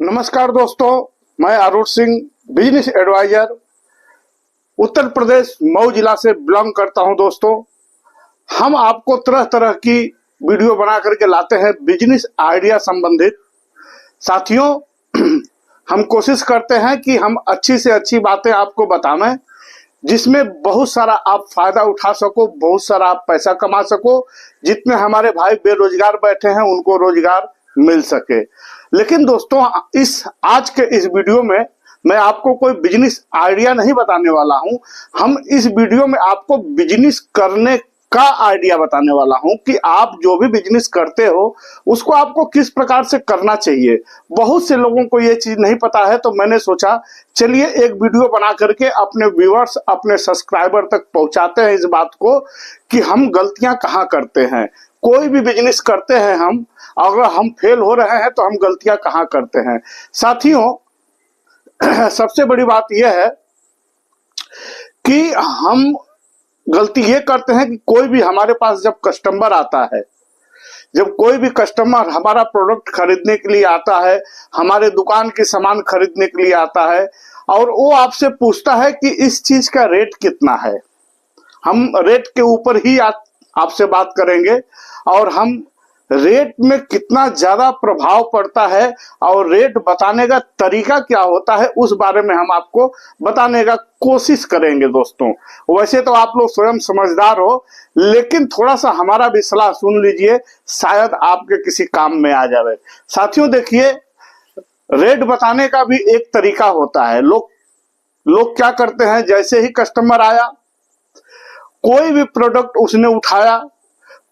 नमस्कार दोस्तों, मैं अरुण सिंह बिजनेस एडवाइजर उत्तर प्रदेश मऊ जिला से बिलोंग करता हूं। दोस्तों, हम आपको तरह तरह की वीडियो बना करके लाते हैं बिजनेस आइडिया संबंधित। साथियों, हम कोशिश करते हैं कि हम अच्छी से अच्छी बातें आपको बताएं जिसमें बहुत सारा आप फायदा उठा सको, बहुत सारा आप पैसा कमा सको, जितने हमारे भाई बेरोजगार बैठे हैं उनको रोजगार मिल सके। लेकिन दोस्तों, आज के इस वीडियो में मैं आपको कोई बिजनेस आइडिया नहीं बताने वाला हूं। हम इस वीडियो में आपको बिजनेस करने का आइडिया बताने वाला हूं कि आप जो भी बिजनेस करते हो उसको आपको किस प्रकार से करना चाहिए। बहुत से लोगों को ये चीज नहीं पता है, तो मैंने सोचा चलिए एक वीडियो बना करके अपने व्यूअर्स, अपने सब्सक्राइबर तक पहुंचाते हैं इस बात को कि हम गलतियां कहाँ करते हैं। कोई भी बिजनेस करते हैं हम, अगर हम फेल हो रहे हैं तो हम गलतियां कहाँ करते हैं। साथियों, सबसे बड़ी बात यह है कि हम गलती ये करते हैं कि कोई भी हमारे पास जब कस्टमर आता है, जब कोई भी कस्टमर हमारा प्रोडक्ट खरीदने के लिए आता है, हमारे दुकान के सामान खरीदने के लिए आता है और वो आपसे पूछता है कि इस चीज का रेट कितना है। हम रेट के ऊपर ही आपसे बात करेंगे और हम रेट में कितना ज्यादा प्रभाव पड़ता है और रेट बताने का तरीका क्या होता है उस बारे में हम आपको बताने का कोशिश करेंगे। दोस्तों, वैसे तो आप लोग स्वयं समझदार हो, लेकिन थोड़ा सा हमारा भी सलाह सुन लीजिए, शायद आपके किसी काम में आ जाए। साथियों देखिए, रेट बताने का भी एक तरीका होता है। लोग क्या करते हैं, जैसे ही कस्टमर आया, कोई भी प्रोडक्ट उसने उठाया,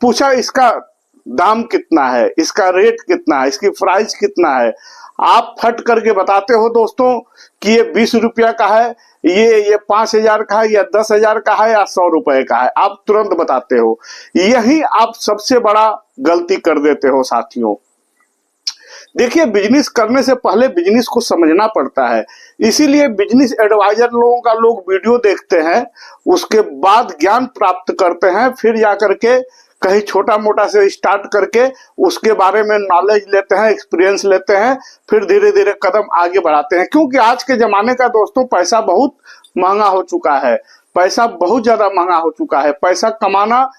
पूछा इसका दाम कितना है, इसका रेट कितना है, इसकी प्राइस कितना है। आप फट करके बताते हो दोस्तों कि ये 20 रुपया का है, ये 5,000 का है, या 10,000 का है, या 100 रुपए का है। आप तुरंत बताते हो। यही आप सबसे बड़ा गलती कर देते हो। साथियों देखिए, बिजनेस करने से पहले बिजनेस को समझना पड़ता है। इसीलिए बिजनेस एडवाइजर लोगों का लोग वीडियो देखते हैं, उसके बाद ज्ञान प्राप्त करते हैं, फिर जाकर के कहीं छोटा मोटा से स्टार्ट करके उसके बारे में नॉलेज लेते हैं, एक्सपीरियंस लेते हैं, फिर धीरे धीरे कदम आगे बढ़ाते हैं। क्योंकि आज के जमाने का दोस्तों पैसा बहुत महंगा हो चुका है, पैसा बहुत ज्यादा महंगा हो चुका है। पैसा कमाना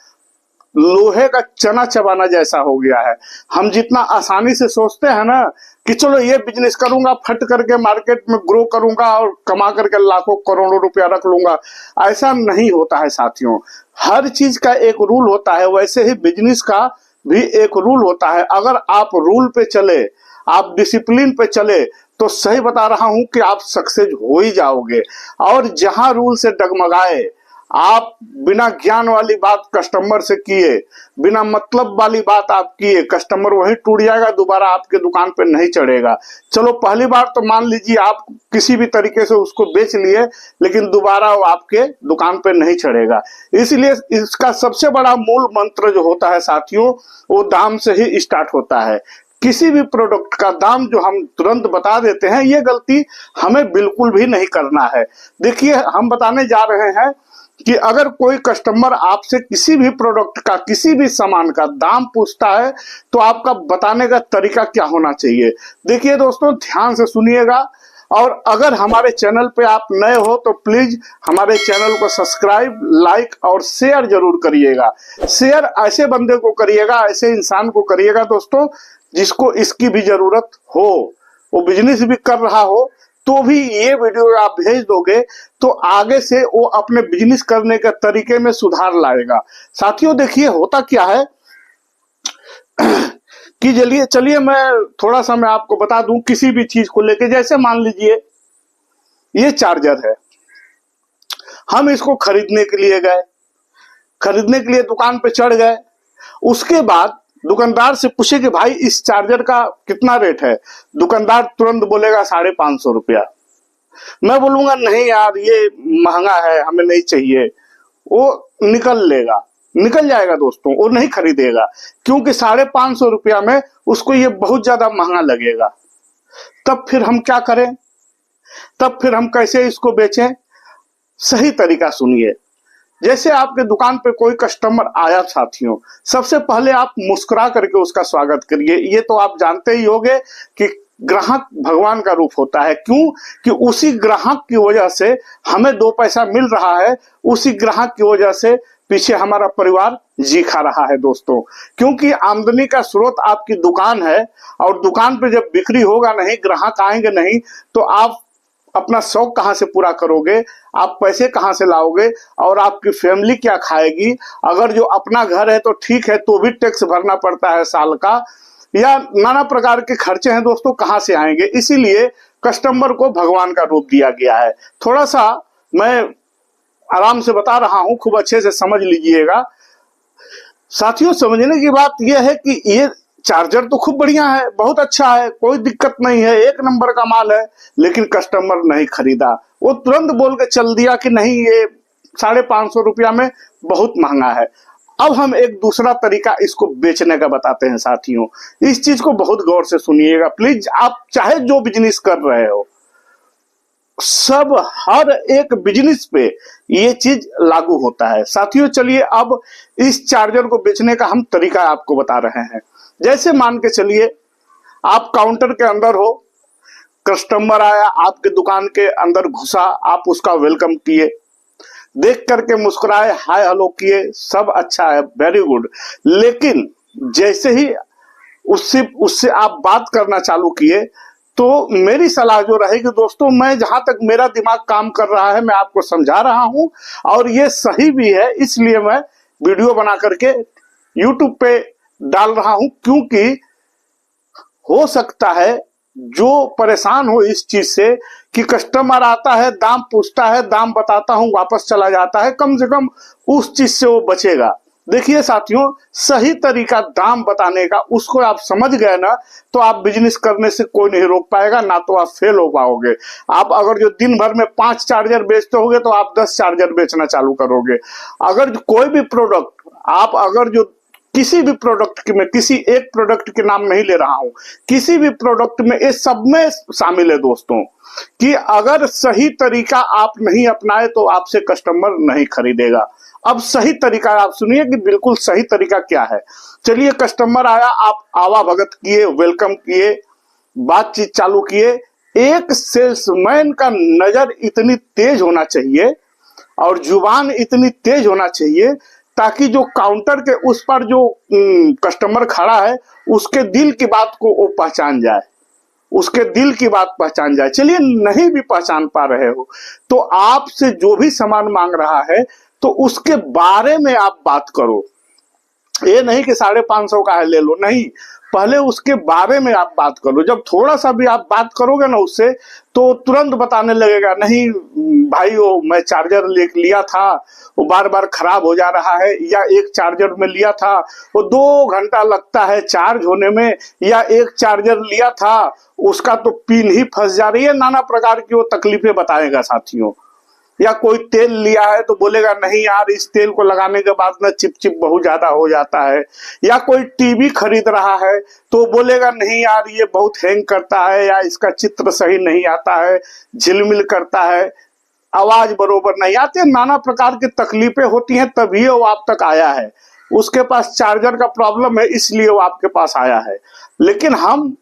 लोहे का चना चबाना जैसा हो गया है। हम जितना आसानी से सोचते हैं ना कि चलो ये बिजनेस करूंगा, फट करके मार्केट में ग्रो करूंगा और कमा करके लाखों करोड़ों रुपया रख लूंगा, ऐसा नहीं होता है। साथियों, हर चीज का एक रूल होता है, वैसे ही बिजनेस का भी एक रूल होता है। अगर आप रूल पे चले, आप डिसिप्लिन पे चले, तो सही बता रहा हूं कि आप सक्सेस हो ही जाओगे। और जहां रूल से डगमगाए, आप बिना ज्ञान वाली बात कस्टमर से किए, बिना मतलब वाली बात आप किए, कस्टमर वहीं टूट जाएगा, दोबारा आपके दुकान पे नहीं चढ़ेगा। चलो पहली बार तो मान लीजिए आप किसी भी तरीके से उसको बेच लिए, लेकिन दोबारा वो आपके दुकान पे नहीं चढ़ेगा। इसलिए इसका सबसे बड़ा मूल मंत्र जो होता है साथियों, वो दाम से ही स्टार्ट होता है। किसी भी प्रोडक्ट का दाम जो हम तुरंत बता देते हैं, ये गलती हमें बिल्कुल भी नहीं करना है। देखिए, हम बताने जा रहे हैं कि अगर कोई कस्टमर आपसे किसी भी प्रोडक्ट का, किसी भी सामान का दाम पूछता है, तो आपका बताने का तरीका क्या होना चाहिए। देखिए दोस्तों, ध्यान से सुनिएगा, और अगर हमारे चैनल पे आप नए हो तो प्लीज हमारे चैनल को सब्सक्राइब, लाइक और शेयर जरूर करिएगा। शेयर ऐसे बंदे को करिएगा, ऐसे इंसान को करिएगा दोस्तों जिसको इसकी भी जरूरत हो, वो बिजनेस भी कर रहा हो, तो भी ये वीडियो आप भेज दोगे तो आगे से वो अपने बिजनेस करने के तरीके में सुधार लाएगा। साथियों देखिए, होता क्या है कि चलिए मैं थोड़ा सा मैं आपको बता दूं किसी भी चीज को लेके। जैसे मान लीजिए ये चार्जर है, हम इसको खरीदने के लिए गए, खरीदने के लिए दुकान पे चढ़ गए। उसके बाद दुकानदार से पूछे कि भाई इस चार्जर का कितना रेट है। दुकानदार तुरंत बोलेगा 550 रुपया। मैं बोलूंगा नहीं यार, ये महंगा है, हमें नहीं चाहिए। वो निकल जाएगा दोस्तों, वो नहीं खरीदेगा, क्योंकि 550 रुपया में उसको ये बहुत ज्यादा महंगा लगेगा। तब फिर हम क्या करें, तब फिर हम कैसे इसको बेचें। सही तरीका सुनिए। जैसे आपके दुकान पे कोई कस्टमर आया साथियों, सबसे पहले आप मुस्कुरा करके उसका स्वागत करिए। ये तो आप जानते ही होंगे कि ग्राहक भगवान का रूप होता है। क्यों कि उसी ग्राहक की वजह से हमें 2 पैसा मिल रहा है, उसी ग्राहक की वजह से पीछे हमारा परिवार जी खा रहा है दोस्तों। क्योंकि आमदनी का स्रोत आपकी दुकान है, और दुकान पे जब बिक्री होगा नहीं, ग्राहक आएंगे नहीं, तो आप अपना शौक कहाँ से पूरा करोगे, आप पैसे कहाँ से लाओगे, और आपकी फैमिली क्या खाएगी। अगर जो अपना घर है तो ठीक है, तो भी टैक्स भरना पड़ता है साल का, या नाना प्रकार के खर्चे हैं दोस्तों, कहाँ से आएंगे। इसीलिए कस्टमर को भगवान का रूप दिया गया है। थोड़ा सा मैं आराम से बता रहा हूं, खूब अच्छे से समझ लीजिएगा साथियों। समझने की बात यह है कि ये चार्जर तो खूब बढ़िया है, बहुत अच्छा है, कोई दिक्कत नहीं है, 1 नंबर का माल है, लेकिन कस्टमर नहीं खरीदा। वो तुरंत बोल के चल दिया कि नहीं, ये 550 रुपया में बहुत महंगा है। अब हम एक दूसरा तरीका इसको बेचने का बताते हैं साथियों। इस चीज को बहुत गौर से सुनिएगा प्लीज। आप चाहे जो बिजनेस कर रहे हो, सब हर एक बिजनेस पे ये चीज लागू होता है साथियों। चलिए अब इस चार्जर को बेचने का हम तरीका आपको बता रहे हैं। जैसे मान के चलिए आप काउंटर के अंदर हो, कस्टमर आया, आपके दुकान के अंदर घुसा, आप उसका वेलकम किए, देख करके मुस्कुराए, हाय हेलो किए, सब अच्छा है, वेरी गुड। लेकिन जैसे ही उससे आप बात करना चालू किए, तो मेरी सलाह जो रहेगी दोस्तों, मैं जहां तक मेरा दिमाग काम कर रहा है मैं आपको समझा रहा हूं, और ये सही भी है, इसलिए मैं वीडियो बना करके YouTube पे डाल रहा हूं। क्योंकि हो सकता है जो परेशान हो इस चीज से कि कस्टमर आता है, दाम पूछता है, दाम बताता हूं, वापस चला जाता है, कम से कम उस चीज से वो बचेगा। देखिए साथियों, सही तरीका दाम बताने का, उसको आप समझ गए ना, तो आप बिजनेस करने से कोई नहीं रोक पाएगा, ना तो आप फेल हो पाओगे। आप अगर जो दिन भर में 5 चार्जर बेचते होगे, तो आप 10 चार्जर बेचना चालू करोगे। अगर कोई भी प्रोडक्ट आप, अगर जो किसी भी प्रोडक्ट की, मैं किसी एक प्रोडक्ट के नाम नहीं ले रहा हूं, किसी भी प्रोडक्ट में, ये सब में शामिल है दोस्तों, कि अगर सही तरीका आप नहीं अपनाए तो आपसे कस्टमर नहीं खरीदेगा। अब सही तरीका आप सुनिए कि बिल्कुल सही तरीका क्या है। चलिए, कस्टमर आया, आप आवा भगत किए, वेलकम किए, बातचीत चालू किए। एक सेल्समैन का नजर इतनी तेज होना चाहिए और जुबान इतनी तेज होना चाहिए, ताकि जो काउंटर के उस पर जो कस्टमर खड़ा है, उसके दिल की बात को वो पहचान जाए, उसके दिल की बात पहचान जाए। चलिए, नहीं भी पहचान पा रहे हो तो आपसे जो भी सामान मांग रहा है, तो उसके बारे में आप बात करो। ये नहीं कि 550 का है ले लो, नहीं, पहले उसके बारे में आप बात करो। जब थोड़ा सा भी आप बात करोगे ना उससे, तो तुरंत बताने लगेगा, नहीं भाई, वो मैं चार्जर लिया था, वो बार बार खराब हो जा रहा है, या एक चार्जर में लिया था वो 2 घंटा लगता है चार्ज होने में, या एक चार्जर लिया था उसका तो पिन ही फंस जा रही है। नाना प्रकार की वो तकलीफें बताएगा साथियों। या कोई तेल लिया है तो बोलेगा, नहीं यार, इस तेल को लगाने के बाद ना चिपचिप बहुत ज्यादा हो जाता है। या कोई टीवी खरीद रहा है तो बोलेगा, नहीं यार, ये बहुत हैंग करता है, या इसका चित्र सही नहीं आता है, झिलमिल करता है, आवाज बरोबर नहीं आती। नाना प्रकार की तकलीफें होती हैं, तभी वो आप तक आया है। उसके पास चार्जर का प्रॉब्लम है, इसलिए वो आपके पास आया है। लेकिन हम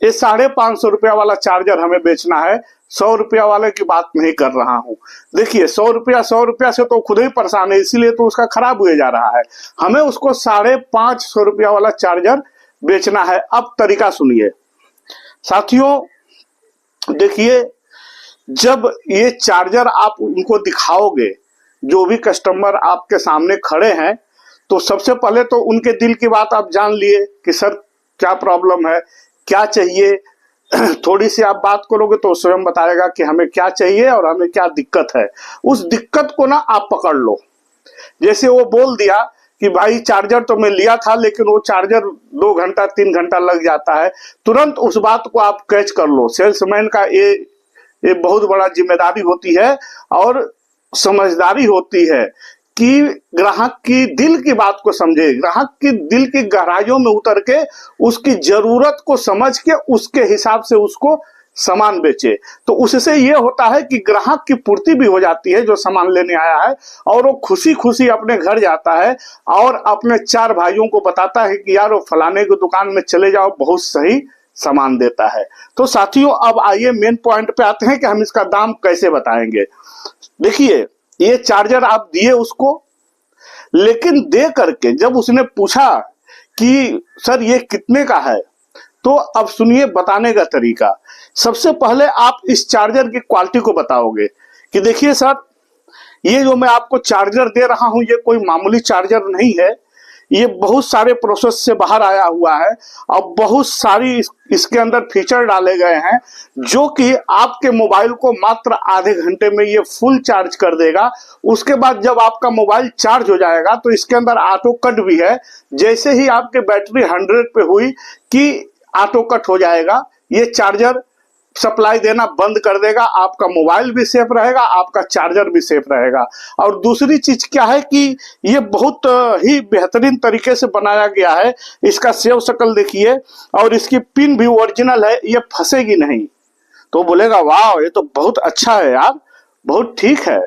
ये 550 रुपया वाला चार्जर हमें बेचना है, 100 रुपया वाले की बात नहीं कर रहा हूं। देखिए, 100 रुपया से तो खुद ही परेशान है, इसीलिए तो उसका खराब हुए जा रहा है। हमें उसको 550 रुपया वाला चार्जर बेचना है। अब तरीका सुनिए साथियों। देखिए, जब ये चार्जर आप उनको दिखाओगे, जो भी कस्टमर आपके सामने खड़े हैं, तो सबसे पहले तो उनके दिल की बात आप जान लिए कि सर क्या प्रॉब्लम है, क्या चाहिए। थोड़ी सी आप बात करोगे तो स्वयं बताएगा कि हमें क्या चाहिए और हमें क्या दिक्कत है। उस दिक्कत को ना आप पकड़ लो। जैसे वो बोल दिया कि भाई, चार्जर तो मैं लिया था, लेकिन वो चार्जर 2 घंटा 3 घंटा लग जाता है, तुरंत उस बात को आप कैच कर लो। सेल्समैन का ये बहुत बड़ा जिम्मेदारी होती है और समझदारी होती है कि ग्राहक की दिल की बात को समझे, ग्राहक की दिल की गहराइयों में उतर के उसकी जरूरत को समझ के उसके हिसाब से उसको सामान बेचे। तो उससे ये होता है कि ग्राहक की पूर्ति भी हो जाती है, जो सामान लेने आया है, और वो खुशी खुशी अपने घर जाता है और अपने 4 भाइयों को बताता है कि यार, वो फलाने की दुकान में चले जाओ, बहुत सही सामान देता है। तो साथियों अब आइए मेन पॉइंट पे आते हैं कि हम इसका दाम कैसे बताएंगे। देखिए ये चार्जर आप दिए उसको, लेकिन दे करके जब उसने पूछा कि सर ये कितने का है, तो अब सुनिए बताने का तरीका। सबसे पहले आप इस चार्जर की क्वालिटी को बताओगे कि देखिए सर ये जो मैं आपको चार्जर दे रहा हूं ये कोई मामूली चार्जर नहीं है, ये बहुत सारे प्रोसेस से बाहर आया हुआ है और बहुत सारी इसके अंदर फीचर डाले गए हैं जो कि आपके मोबाइल को मात्र आधे घंटे में ये फुल चार्ज कर देगा। उसके बाद जब आपका मोबाइल चार्ज हो जाएगा तो इसके अंदर ऑटो कट भी है, जैसे ही आपकी बैटरी 100 पे हुई कि ऑटो कट हो जाएगा, ये चार्जर सप्लाई देना बंद कर देगा, आपका मोबाइल भी सेफ रहेगा, आपका चार्जर भी सेफ रहेगा। और दूसरी चीज क्या है कि ये बहुत ही बेहतरीन तरीके से बनाया गया है, इसका सेव शकल देखिए और इसकी पिन भी ओरिजिनल है, ये फंसेगी नहीं। तो बोलेगा वाह ये तो बहुत अच्छा है यार, बहुत ठीक है,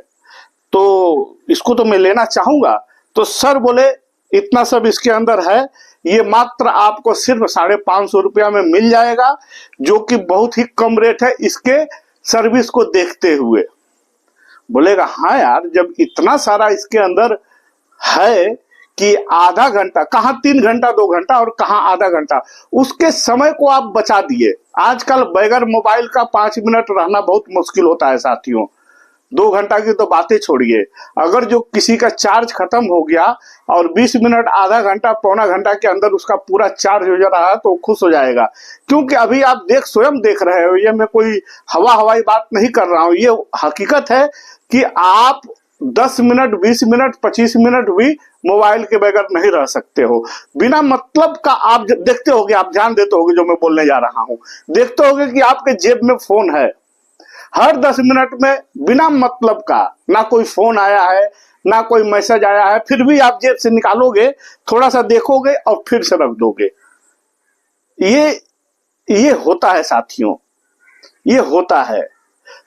तो इसको तो मैं लेना चाहूंगा। तो सर बोले इतना सब इसके अंदर है, ये मात्र आपको सिर्फ 550 रुपया में मिल जाएगा, जो कि बहुत ही कम रेट है इसके सर्विस को देखते हुए। बोलेगा हाँ यार जब इतना सारा इसके अंदर है कि आधा घंटा कहाँ 3 घंटा 2 घंटा और कहाँ आधा घंटा, उसके समय को आप बचा दिए। आजकल बगैर मोबाइल का 5 मिनट रहना बहुत मुश्किल होता है साथियों, 2 घंटा की तो बातें छोड़िए। अगर जो किसी का चार्ज खत्म हो गया और 20 मिनट आधा घंटा पौना घंटा के अंदर उसका पूरा चार्ज हो जा रहा है तो खुश हो जाएगा। क्योंकि अभी आप स्वयं देख रहे हो, ये मैं कोई हवाई बात नहीं कर रहा हूं, ये हकीकत है कि आप 10 मिनट 20 मिनट 25 मिनट भी मोबाइल के बगैर नहीं रह सकते हो। बिना मतलब का आप देखते होगे, आप ध्यान देते होगे जो मैं बोलने जा रहा हूं, देखते होगे कि आपके जेब में फोन है, हर 10 मिनट में बिना मतलब का ना कोई फोन आया है ना कोई मैसेज आया है, फिर भी आप जेब से निकालोगे, थोड़ा सा देखोगे और फिर से रख दोगे। ये होता है साथियों, ये होता है।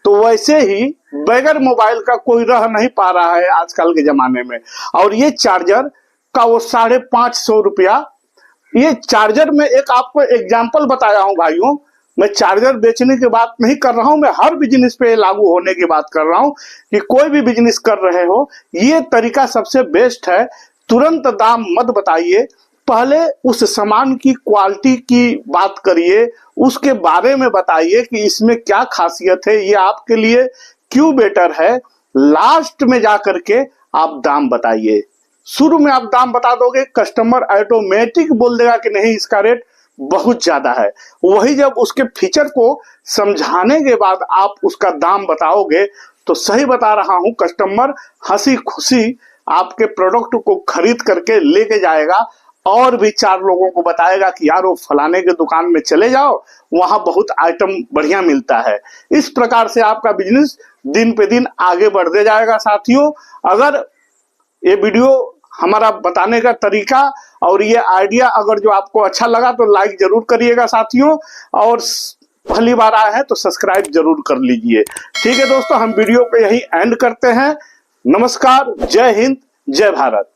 तो वैसे ही बगैर मोबाइल का कोई रह नहीं पा रहा है आजकल के जमाने में। और ये चार्जर का वो 550 रुपया, ये चार्जर में एक आपको एग्जाम्पल बताया हूं भाइयों, मैं चार्जर बेचने की बात नहीं कर रहा हूं, मैं हर बिजनेस पे लागू होने की बात कर रहा हूं कि कोई भी बिजनेस कर रहे हो ये तरीका सबसे बेस्ट है। तुरंत दाम मत बताइए, पहले उस सामान की क्वालिटी की बात करिए, उसके बारे में बताइए कि इसमें क्या खासियत है, ये आपके लिए क्यों बेटर है। लास्ट में जाकर के आप दाम बताइए। शुरू में आप दाम बता दोगे, कस्टमर ऑटोमेटिक बोल देगा कि नहीं इसका रेट बहुत ज्यादा है। वही जब उसके फीचर को समझाने के बाद आप उसका दाम बताओगे तो सही बता रहा हूं, कस्टमर हंसी खुशी आपके प्रोडक्ट को खरीद करके लेके जाएगा और भी 4 लोगों को बताएगा कि यार वो फलाने के दुकान में चले जाओ, वहां बहुत आइटम बढ़िया मिलता है। इस प्रकार से आपका बिजनेस दिन पे दिन आगे बढ़ते जाएगा साथियों। अगर ये वीडियो हमारा बताने का तरीका और ये आइडिया अगर जो आपको अच्छा लगा तो लाइक जरूर करिएगा साथियों, और पहली बार आए हैं तो सब्सक्राइब जरूर कर लीजिए। ठीक है दोस्तों, हम वीडियो को यही एंड करते हैं। नमस्कार, जय हिंद, जय भारत।